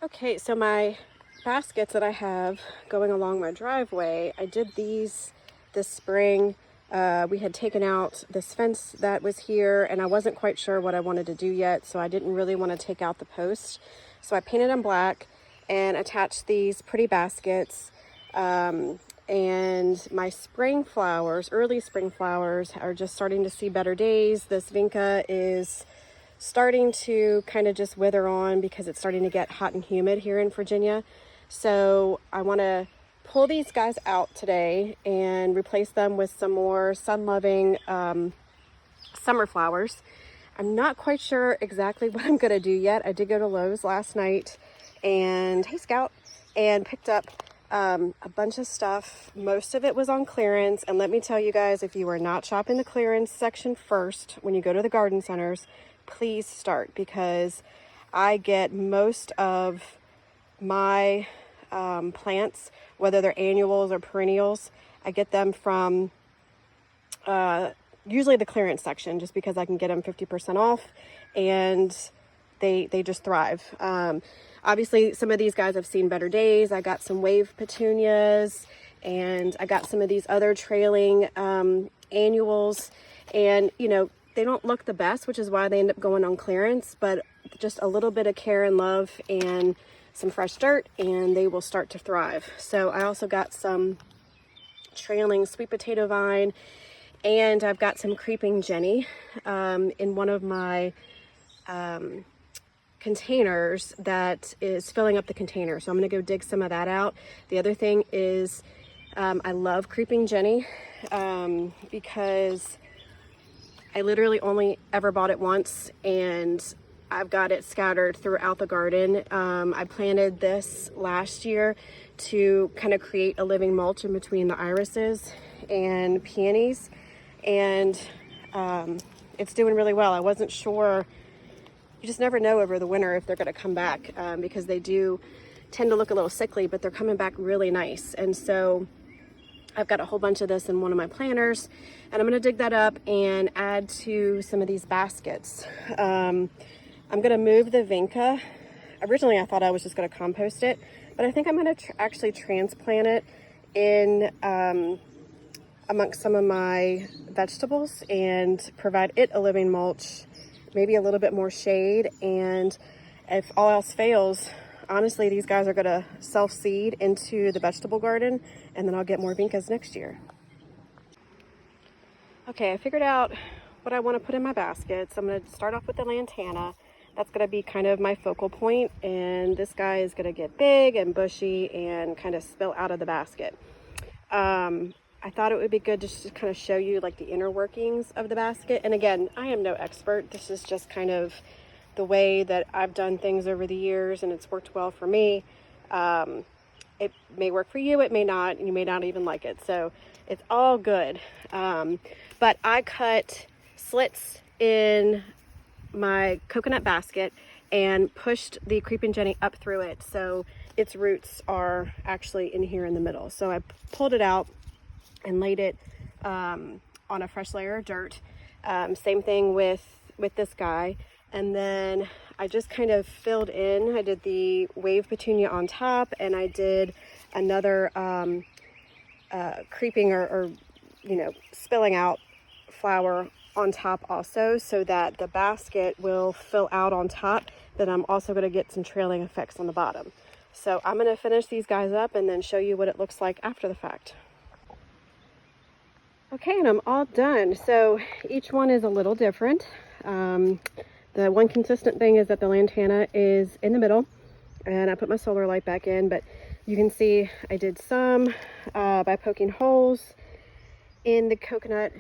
Okay, so my baskets that I have going along my driveway, I did these this spring. We had taken out this fence that was here and I wasn't quite sure what I wanted to do yet, so I didn't really want to take out the post. So I painted them black and attached these pretty baskets. And my spring flowers, early spring flowers, are just starting to see better days. This vinca is starting to kind of just wither on because it's starting to get hot and humid here in Virginia. So I want to pull these guys out today and replace them with some more sun-loving summer flowers. I'm not quite sure exactly what I'm going to do yet. I did go to Lowe's last night and, hey Scout, and picked up a bunch of stuff. Most of it was on clearance, and let me tell you guys, if you are not shopping the clearance section first when you go to the garden centers, please start, because I get most of my plants, whether they're annuals or perennials, I get them from usually the clearance section, just because I can get them 50% off and they just thrive. Obviously some of these guys have seen better days. I got some wave petunias and I got some of these other trailing annuals, and you know, they don't look the best, which is why they end up going on clearance, but just a little bit of care and love and some fresh dirt and they will start to thrive. So I also got some trailing sweet potato vine, and I've got some creeping Jenny in one of my containers that is filling up the container. So I'm going to go dig some of that out. The other thing is I love creeping Jenny because I literally only ever bought it once and I've got it scattered throughout the garden. I planted this last year to kind of create a living mulch in between the irises and peonies, and it's doing really well. I wasn't sure. You just never know over the winter if they're going to come back because they do tend to look a little sickly, but they're coming back really nice. And so I've got a whole bunch of this in one of my planters, and I'm going to dig that up and add to some of these baskets. I'm going to move the vinca. Originally I thought I was just going to compost it, but I think I'm going to actually transplant it in amongst some of my vegetables and provide it a living mulch, maybe a little bit more shade. And if all else fails, honestly, these guys are going to self-seed into the vegetable garden, and then I'll get more vincas next year. Okay, I figured out what I want to put in my baskets. I'm going to start off with the lantana. That's going to be kind of my focal point, and this guy is going to get big and bushy and kind of spill out of the basket. I thought it would be good just to kind of show you like the inner workings of the basket. And again, I am no expert. This is just kind of the way that I've done things over the years, and it's worked well for me. It may work for you, it may not, and you may not even like it. So it's all good. But I cut slits in my coconut basket and pushed the creeping Jenny up through it, so its roots are actually in here in the middle. So I pulled it out and laid it on a fresh layer of dirt. Same thing with this guy. And then I just kind of filled in. I did the wave petunia on top, and I did another creeping or you know, spilling out flower on top also, so that the basket will fill out on top. Then I'm also going to get some trailing effects on the bottom. So I'm going to finish these guys up and then show you what it looks like after the fact. Okay, and I'm all done. So each one is a little different. The one consistent thing is that the lantana is in the middle, and I put my solar light back in, but you can see I did some by poking holes in the coconut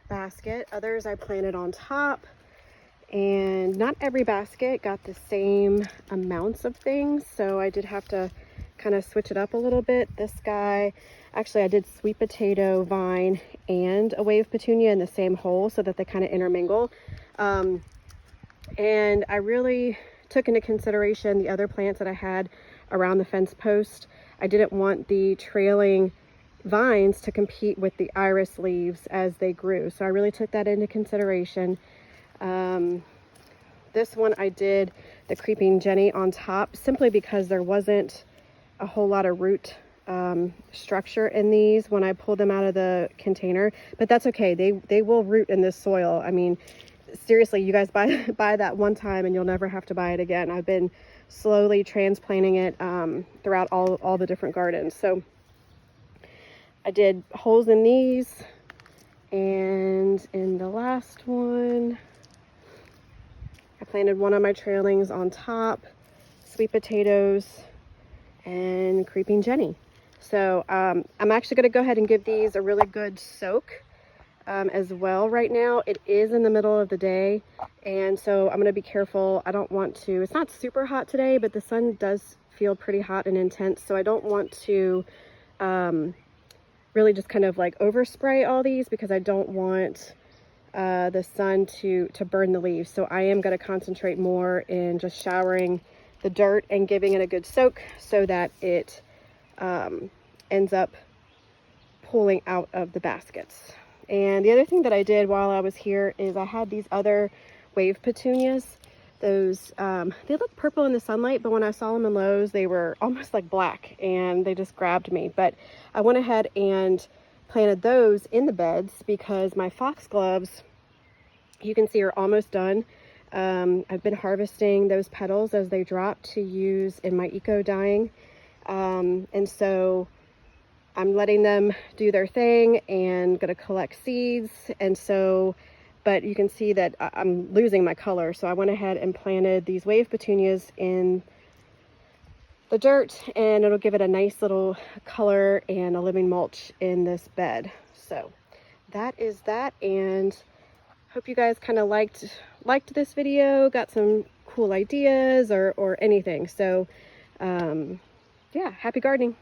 basket. Others I planted on top, and not every basket got the same amounts of things, so I did have to kind of switch it up a little bit. This guy, actually I did sweet potato vine and a wave petunia in the same hole so that they kind of intermingle. And I really took into consideration the other plants that I had around the fence post. I didn't want the trailing vines to compete with the iris leaves as they grew, so I really took that into consideration. This one I did the creeping Jenny on top, simply because there wasn't a whole lot of root structure in these when I pulled them out of the container, but that's okay. They will root in this soil. I mean, seriously, you guys buy that one time and you'll never have to buy it again. I've been slowly transplanting it throughout all the different gardens. So I did holes in these, and in the last one I planted one of my trailings on top, sweet potatoes, and creeping Jenny. So I'm actually going to go ahead and give these a really good soak as well right now. It is in the middle of the day, and so I'm going to be careful. I don't want to, it's not super hot today, but the sun does feel pretty hot and intense, so I don't want to really just kind of like overspray all these, because I don't want the sun to burn the leaves. So I am going to concentrate more in just showering the dirt and giving it a good soak so that it ends up pulling out of the baskets. And the other thing that I did while I was here is I had these other wave petunias. Those they look purple in the sunlight, but when I saw them in Lowe's, they were almost like black, and they just grabbed me. But I went ahead and planted those in the beds because my foxgloves, you can see, are almost done. I've been harvesting those petals as they drop to use in my eco dyeing, and so I'm letting them do their thing and gonna collect seeds. And so, but you can see that I'm losing my color, so I went ahead and planted these wave petunias in the dirt, and it'll give it a nice little color and a living mulch in this bed. So that is that, and hope you guys kind of liked this video, got some cool ideas or anything. So yeah, happy gardening.